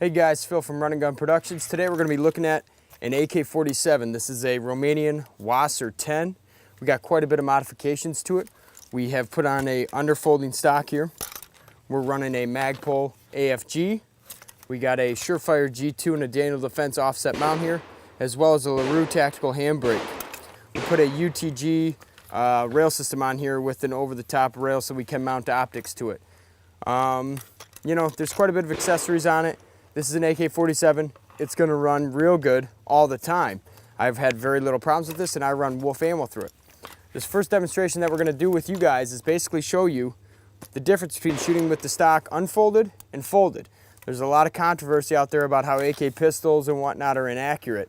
Hey guys, Phil from Run & Gun Productions. Today we're going to be looking at an AK-47. This is a Romanian Wasser 10. We got quite a bit of modifications to it. We have put on a underfolding stock here. We're running a Magpul AFG. We got a Surefire G2 and a Daniel Defense offset mount here, as well as a LaRue tactical handbrake. We put a UTG rail system on here with an over-the-top rail so we can mount optics to it. You know, there's quite a bit of accessories on it. This is an AK-47. It's gonna run real good all the time. I've had very little problems with this and I run Wolf ammo through it. This first demonstration that we're gonna do with you guys is basically show you the difference between shooting with the stock unfolded and folded. There's a lot of controversy out there about how AK pistols and whatnot are inaccurate.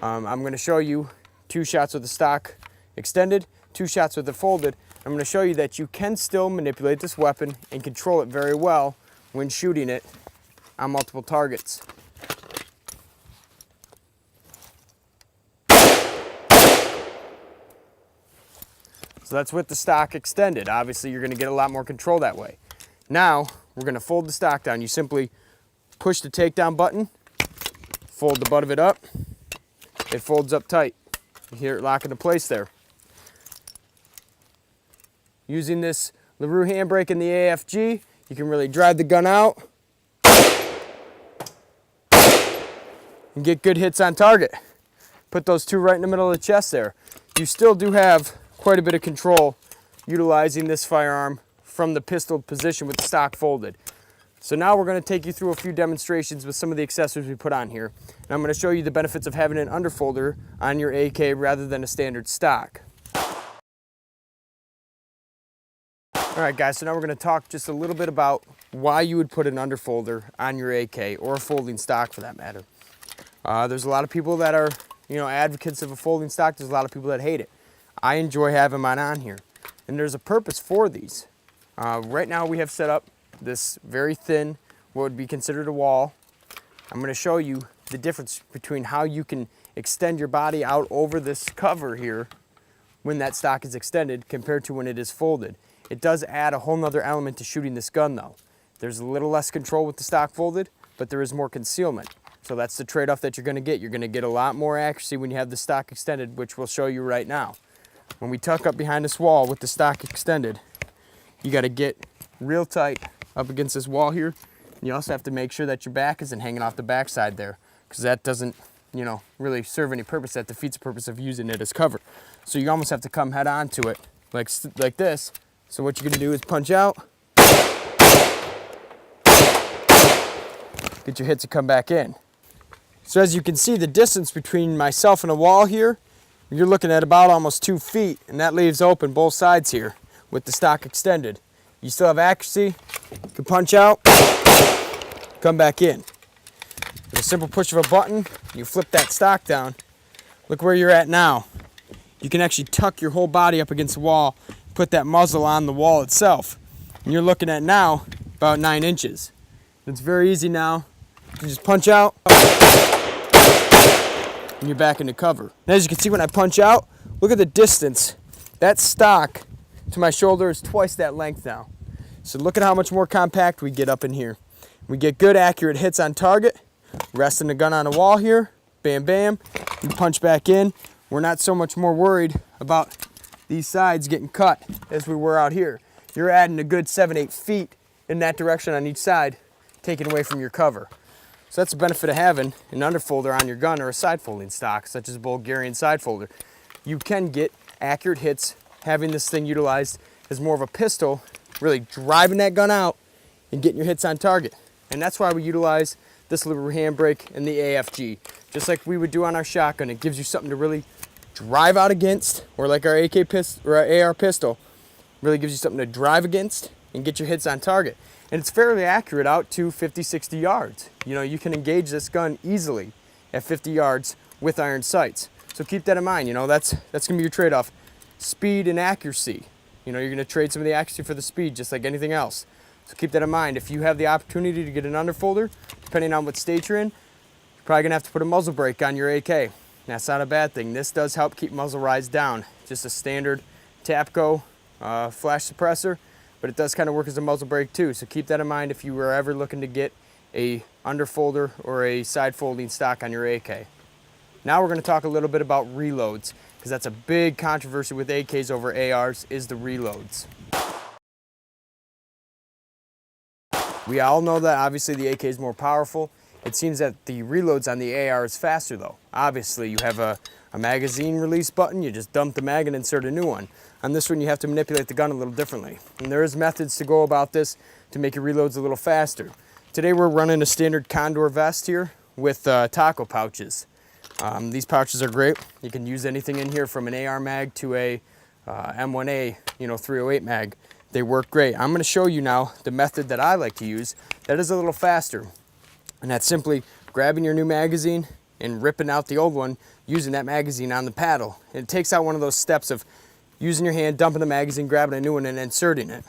I'm gonna show you 2 shots with the stock extended, 2 shots with the folded. I'm gonna show you that you can still manipulate this weapon and control it very well when shooting it on multiple targets. So that's with the stock extended. Obviously, you're going to get a lot more control that way. Now, we're going to fold the stock down. You simply push the takedown button, fold the butt of it up. It folds up tight. You hear it lock into place there. Using this LaRue handbrake in the AFG, you can really drive the gun out and get good hits on target. Put those 2 right in the middle of the chest there. You still do have quite a bit of control utilizing this firearm from the pistol position with the stock folded. So now we're going to take you through a few demonstrations with some of the accessories we put on here. And I'm going to show you the benefits of having an underfolder on your AK rather than a standard stock. Alright guys, so now we're going to talk just a little bit about why you would put an underfolder on your AK, or a folding stock for that matter. There's a lot of people that are, advocates of a folding stock. There's a lot of people that hate it. I enjoy having mine on here. And there's a purpose for these. Right now we have set up this very thin, what would be considered a wall. I'm going to show you the difference between how you can extend your body out over this cover here when that stock is extended compared to when it is folded. It does add a whole nother element to shooting this gun though. There's a little less control with the stock folded, but there is more concealment. So that's the trade-off that you're going to get. You're going to get a lot more accuracy when you have the stock extended, which we'll show you right now. When we tuck up behind this wall with the stock extended, you got to get real tight up against this wall here. You also have to make sure that your back isn't hanging off the backside there, because that doesn't, really serve any purpose. That defeats the purpose of using it as cover. So you almost have to come head on to it like this. So what you're going to do is punch out, get your hits to come back in. So as you can see, the distance between myself and a wall here, you're looking at about almost 2 feet, and that leaves open both sides here with the stock extended. You still have accuracy, you can punch out, come back in. With a simple push of a button, you flip that stock down. Look where you're at now. You can actually tuck your whole body up against the wall, put that muzzle on the wall itself. And you're looking at now about 9 inches. It's very easy now. You just punch out, and you're back into cover. And as you can see when I punch out, look at the distance. That stock to my shoulder is twice that length now. So look at how much more compact we get up in here. We get good accurate hits on target, resting the gun on a wall here, bam bam, you punch back in. We're not so much more worried about these sides getting cut as we were out here. You're adding a good 7-8 feet in that direction on each side, taken away from your cover. So that's the benefit of having an underfolder on your gun or a side folding stock, such as a Bulgarian side folder. You can get accurate hits having this thing utilized as more of a pistol, really driving that gun out and getting your hits on target. And that's why we utilize this LaRue handbrake and the AFG. Just like we would do on our shotgun, it gives you something to really drive out against, or like our AK pistol or our AR pistol, really gives you something to drive against and get your hits on target. And it's fairly accurate out to 50, 60 yards. You can engage this gun easily at 50 yards with iron sights. So keep that in mind. That's gonna be your trade-off. Speed and accuracy. You're gonna trade some of the accuracy for the speed, just like anything else. So keep that in mind. If you have the opportunity to get an underfolder, depending on what state you're in, you're probably gonna have to put a muzzle brake on your AK. That's not a bad thing. This does help keep muzzle rise down. Just a standard Tapco flash suppressor, but it does kind of work as a muzzle brake too. So keep that in mind if you were ever looking to get a underfolder or a side folding stock on your AK. Now we're going to talk a little bit about reloads, because that's a big controversy with AKs over ARs, is the reloads. We all know that obviously the AK is more powerful. It seems that the reloads on the AR is faster though. Obviously you have a magazine release button, you just dump the mag and insert a new one. On this one you have to manipulate the gun a little differently. And there is methods to go about this to make your reloads a little faster. Today we're running a standard Condor vest here with taco pouches. These pouches are great. You can use anything in here from an AR mag to a M1A, 308 mag. They work great. I'm going to show you now the method that I like to use that is a little faster. And that's simply grabbing your new magazine and ripping out the old one using that magazine on the paddle. And it takes out one of those steps of using your hand, dumping the magazine, grabbing a new one, and inserting it.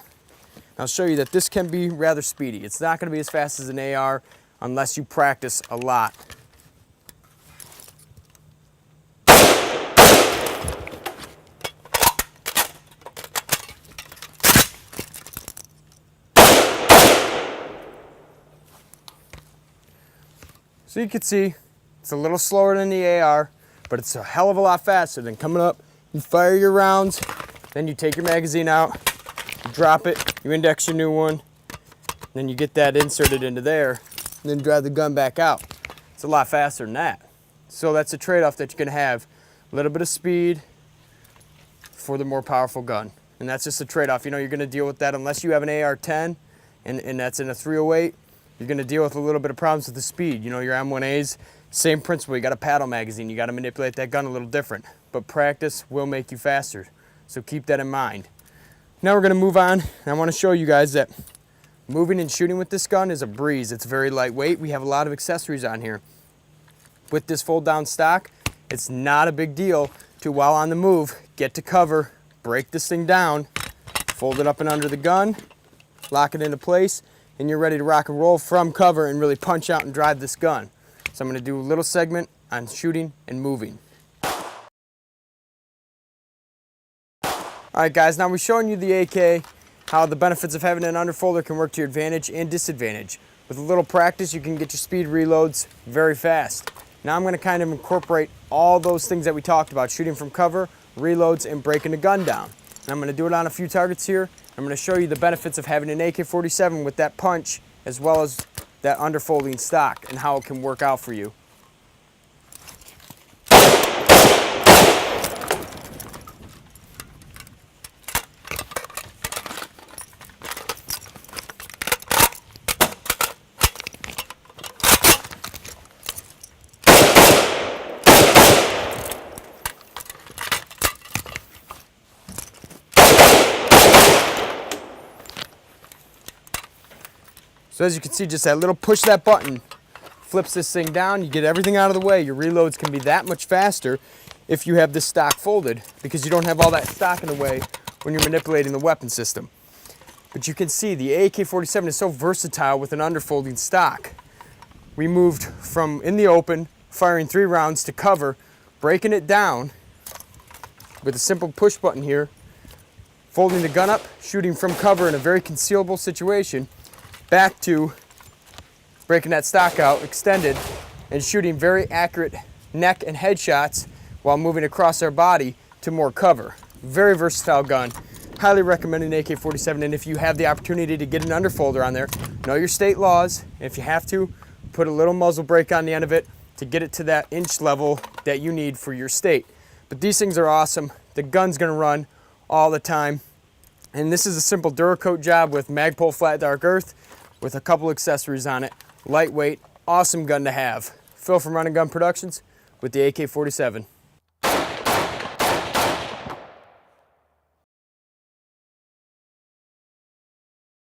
I'll show you that this can be rather speedy. It's not going to be as fast as an AR unless you practice a lot. So you can see it's a little slower than the AR, but it's a hell of a lot faster than coming up. You fire your rounds, then you take your magazine out, you drop it, you index your new one, then you get that inserted into there, and then drive the gun back out. It's a lot faster than that. So that's a trade-off that you're going to have. A little bit of speed for the more powerful gun. And that's just a trade-off. You're going to deal with that unless you have an AR-10, and that's in a 308. You're going to deal with a little bit of problems with the speed. Your M1As, same principle. You got a paddle magazine. You got to manipulate that gun a little different. But practice will make you faster. So keep that in mind. Now we're going to move on. And I want to show you guys that moving and shooting with this gun is a breeze. It's very lightweight. We have a lot of accessories on here. With this fold down stock, it's not a big deal to, while on the move, get to cover, break this thing down, fold it up and under the gun, lock it into place, and you're ready to rock and roll from cover and really punch out and drive this gun. So I'm going to do a little segment on shooting and moving. Alright guys, now we're showing you the AK, how the benefits of having an underfolder can work to your advantage and disadvantage. With a little practice you can get your speed reloads very fast. Now I'm going to kind of incorporate all those things that we talked about, shooting from cover, reloads, and breaking the gun down. And I'm going to do it on a few targets here. I'm going to show you the benefits of having an AK-47 with that punch as well as that underfolding stock and how it can work out for you. So as you can see, just that little push that button flips this thing down, you get everything out of the way. Your reloads can be that much faster if you have this stock folded, because you don't have all that stock in the way when you're manipulating the weapon system. But you can see the AK-47 is so versatile with an underfolding stock. We moved from in the open, firing 3 rounds to cover, breaking it down with a simple push button here, folding the gun up, shooting from cover in a very concealable situation, back to breaking that stock out, extended, and shooting very accurate neck and head shots while moving across our body to more cover. Very versatile gun. Highly recommend an AK-47, and if you have the opportunity to get an underfolder on there, know your state laws. If you have to, put a little muzzle brake on the end of it to get it to that inch level that you need for your state. But these things are awesome. The gun's gonna run all the time. And this is a simple Duracoat job with Magpul Flat Dark Earth with a couple accessories on it. Lightweight, awesome gun to have. Phil from Running Gun Productions with the AK-47.